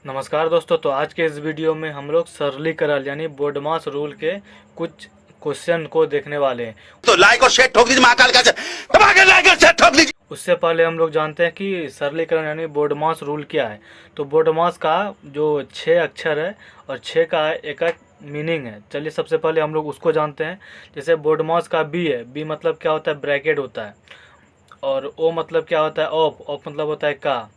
नमस्कार दोस्तों। तो आज के इस वीडियो में हम लोग सरलीकरण यानी बोडमास रूल के कुछ क्वेश्चन को देखने वाले हैं। तो लाइक और शेयर ठोक दीजिए, महाकाल का दबा के लाइक और शेयर ठोक दीजिए। उससे पहले हम लोग जानते हैं कि सरलीकरण यानी बोडमास रूल क्या है। तो बोडमास का जो 6 अक्षर है और 6 का एक एक मीनिंग है। चलिए सबसे पहले हम लोग उसको जानते हैं। जैसे बोडमास का बी है, बी मतलब क्या होता है, ब्रैकेट होता है। और ओ मतलब क्या होता है, ऑफ, ऑफ मतलब होता है का।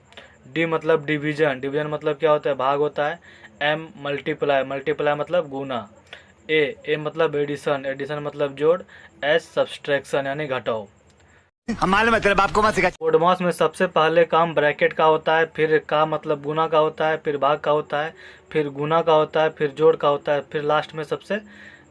डी मतलब डिवीजन, डिवीजन मतलब क्या होता है, भाग होता है। एम मल्टीप्लाई, मल्टीप्लाई मतलब गुना। ए मतलब एडिशन, एडिशन मतलब जोड़। एस सब्सट्रैक्शन यानी घटाओ। हमारे मतलब आपको मत सिखा। बोडमास में सबसे पहले काम ब्रैकेट का होता है, फिर का मतलब गुना का होता है, फिर भाग का होता है, फिर गुना का होता है, फिर जोड़ का होता है, फिर लास्ट में सबसे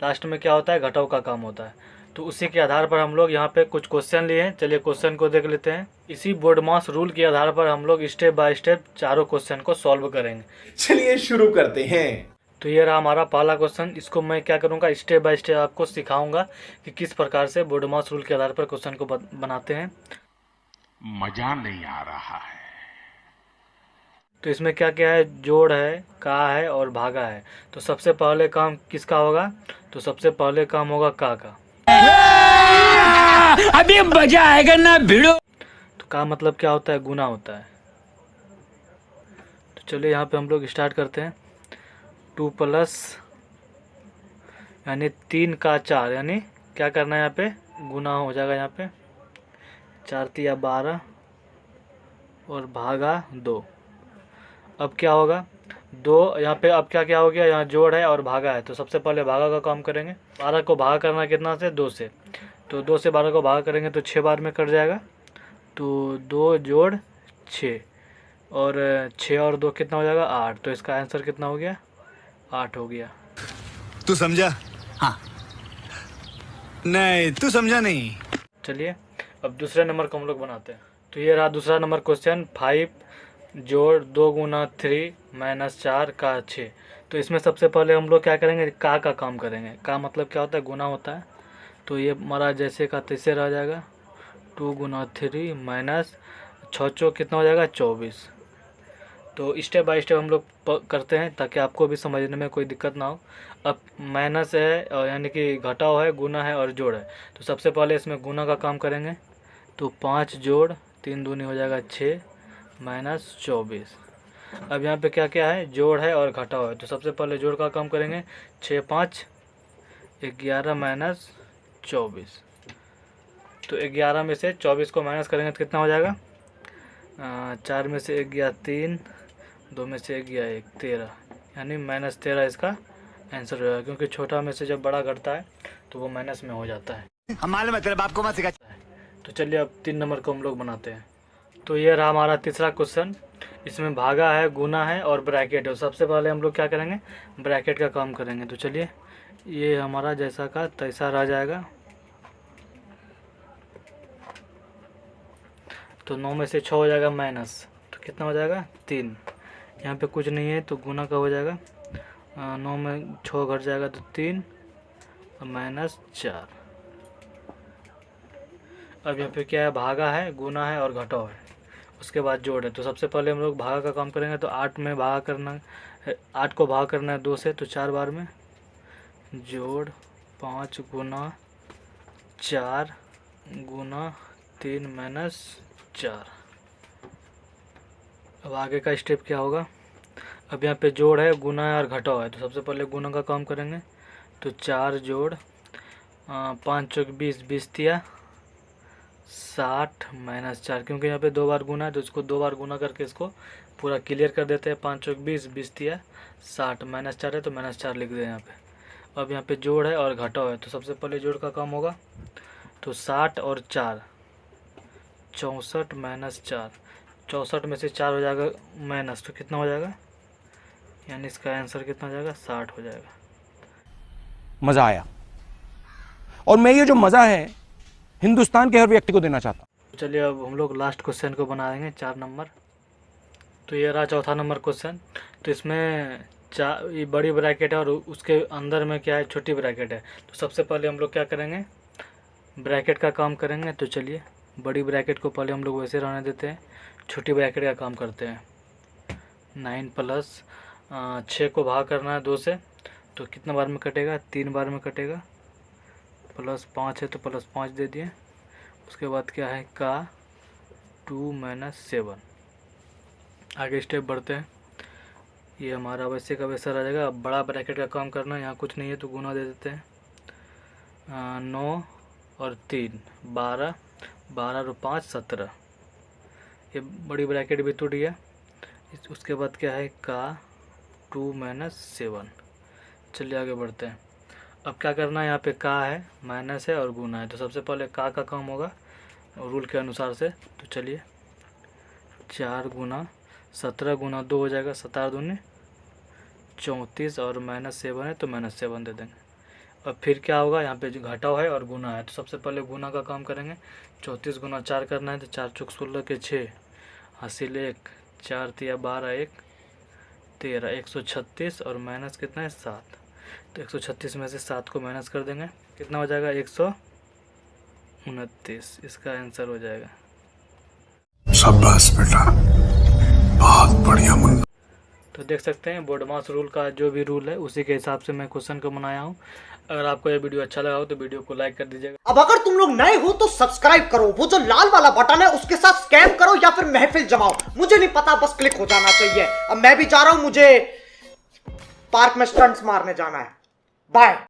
लास्ट में क्या होता है, घटाओ का काम होता है। तो उसी के आधार पर हम लोग यहाँ पे कुछ क्वेश्चन लिए हैं। चलिए क्वेश्चन को देख लेते हैं। इसी बोडमास रूल के आधार पर हम लोग स्टेप बाय स्टेप चारों क्वेश्चन को सॉल्व करेंगे। चलिए शुरू करते हैं। तो ये रहा हमारा पहला क्वेश्चन। इसको मैं क्या करूँगा, स्टेप बाय स्टेप आपको सिखाऊंगा कि किस प्रकार से बोडमास रूल के आधार पर क्वेश्चन को बनाते हैं। मजा नहीं आ रहा है। तो इसमें क्या क्या है, जोड़ है, का है और भागा है। तो सबसे पहले काम किसका होगा, तो सबसे पहले काम होगा का। अभी मजा आएगा ना भिड़ो। तो का मतलब क्या होता है, गुना होता है। तो चलिए यहाँ पे हम लोग स्टार्ट करते हैं। 2 प्लस यानी 3 का 4 यानी क्या करना है, यहाँ पे गुना हो जाएगा। यहाँ पे 4 तिया 12 और भागा 2। अब क्या होगा, 2 यहाँ पे अब क्या क्या हो गया, यहाँ जोड़ है और भागा है। तो सबसे पहले भागा का काम करेंगे। 12 को भागा करना है कितना से, 2 से। तो 2 से 12 को भागा करेंगे तो 6 बार में कट जाएगा। तो 2 जोड़ 6 और 6 और 2 कितना हो जाएगा, 8। तो इसका आंसर कितना हो गया, 8 हो गया। तू समझा? हाँ। नहीं, तू समझा नहीं। चलिए अब दूसरे नंबर को हम लोग बनाते हैं। तो ये रहा दूसरा नंबर क्वेश्चन। 5 जोड़ 2 गुना 3 माइनस 4 का 6। तो इसमें सबसे पहले हम लोग क्या करेंगे, का काम करेंगे। का मतलब क्या होता है, गुना होता है। तो ये हमारा जैसे का तैसे रह जाएगा। 2 गुना 3 माइनस 6 कितना हो जाएगा, 24। तो स्टेप बाय स्टेप हम लोग करते हैं ताकि आपको भी समझने में कोई दिक्कत ना हो। अब माइनस है और यानी कि घटाव है, गुना है और जोड़ है। तो सबसे पहले इसमें गुना का काम करेंगे। तो 5 जोड़ 3 दूनी हो जाएगा 6 माइनस 24। अब यहाँ पे क्या क्या है, जोड़ है और घटाव है। तो सबसे पहले जोड़ का काम करेंगे। 6 5 11 माइनस 24। तो 11 में से 24 को माइनस करेंगे तो कितना हो जाएगा, 4 में से 1 गया 3, 2 में से 1 गया 1, 13 यानी माइनस 13 इसका आंसर होगा। क्योंकि छोटा में से जब बड़ा घटता है तो वो माइनस में हो जाता है। हमारे मतलब आपको मत सिखा। तो चलिए अब 3 नंबर को हम लोग बनाते हैं। तो ये रहा हमारा तीसरा क्वेश्चन। इसमें भागा है, गुना है और ब्रैकेट है। सबसे पहले हम लोग क्या करेंगे, ब्रैकेट का काम करेंगे। तो चलिए ये हमारा जैसा का तैसा रह जाएगा। तो 9 में से 6 हो जाएगा माइनस, तो कितना हो जाएगा, 3। यहाँ पे कुछ नहीं है तो गुना का हो जाएगा। 9 में 6 घट जाएगा तो 3 और माइनस 4। अब यहाँ पे क्या है, भागा है, गुना है और घटाव है। उसके बाद जोड़ है। तो सबसे पहले हम लोग भागा का काम करेंगे। तो 8 में भागा करना है, 8 को भागा करना है 2 से। तो 4 बार में जोड़ 5 गुना 4 गुना 3 माइनस 4। अब आगे का स्टेप क्या होगा, अब यहाँ पे जोड़ है, गुना है और घटाव है। तो सबसे पहले गुना का काम करेंगे। तो 4 जोड़ 5 चौक 20, 20 तिया 60 माइनस 4। क्योंकि यहाँ पे 2 बार गुना है तो इसको 2 बार गुना करके इसको पूरा क्लियर कर देते हैं। 5 चौक 20, 20 तिया 60 माइनस 4 है तो माइनस 4 लिख दें यहाँ पे। अब यहाँ पे जोड़ है और घटाव है। तो सबसे पहले जोड़ का काम होगा। तो 60 और 4 64 माइनस 4। 64 में से 4 हो जाएगा माइनस, तो कितना हो जाएगा, यानी इसका आंसर कितना हो जाएगा, 60 हो जाएगा। मजा आया और मैं ये जो मजा है हिंदुस्तान के हर व्यक्ति को देना चाहता हूं। चलिए अब हम लोग लास्ट क्वेश्चन को बनाएंगे, 4 नंबर। तो ये रहा चौथा नंबर क्वेश्चन। तो इसमें ये बड़ी ब्रैकेट है और उसके अंदर में क्या है, छोटी ब्रैकेट है। तो सबसे पहले हम लोग क्या करेंगे, ब्रैकेट का काम करेंगे। तो चलिए बड़ी ब्रैकेट को पहले हम लोग वैसे रहने देते हैं, छोटी ब्रैकेट का काम करते हैं। 9 प्लस 6 को भाग करना है 2 से, तो कितना बार में कटेगा, 3 बार में कटेगा। प्लस 5 है तो प्लस 5 दे दिए। उसके बाद क्या है का 2 - 7। आगे स्टेप बढ़ते हैं। ये हमारा वैसे का वैसा रह जाएगा। अब बड़ा ब्रैकेट का काम करना है, यहाँ कुछ नहीं है तो गुना दे देते हैं। 9 और 3 12, 12 और 5 17। ये बड़ी ब्रैकेट भी टूट गया। उसके बाद क्या है का 2 - 7। चलिए आगे बढ़ते हैं। अब क्या करना है, यहाँ पे का है, माइनस है और गुना है, तो सबसे पहले का काम होगा रूल के अनुसार से। तो चलिए 4 गुना 17 गुना 2 हो जाएगा, 17 दूनी 34 और -7 है तो -7 दे देंगे। अब फिर क्या होगा, यहाँ पे जो घटाव है और गुना है, तो सबसे पहले गुना का काम करेंगे। 34 गुना 4 करना है तो 4 चौक 16 के 6, हासिल 1, 4 तिया 12, 1 13, 136 और माइनस कितना है 7। तो 136 में से 7 को माइनस कर देंगे, कितना हो जाएगा 129। इसका आंसर हो जाएगा। शाबाश बेटा, बहुत बढ़िया मुन्ना। तो देख सकते हैं बोर्डमास रूल का जो भी रूल है उसी के हिसाब से मैं क्वेश्चन को बनाया हूँ। अगर आपको ये वीडियो अच्छा लगा हो तो वीडियो को लाइक कर दीजिएगा। अब अगर तुम लोग नए हो तो सब्सक्राइब करो, वो जो लाल वाला बटन है उसके साथ स्कैम करो या फिर महफिल जमाओ, मुझे नहीं पता, बस क्लिक हो जाना चाहिए। अब मैं भी जा रहा हूं, मुझे पार्क में स्टंट्स मारने जाना है। बाय।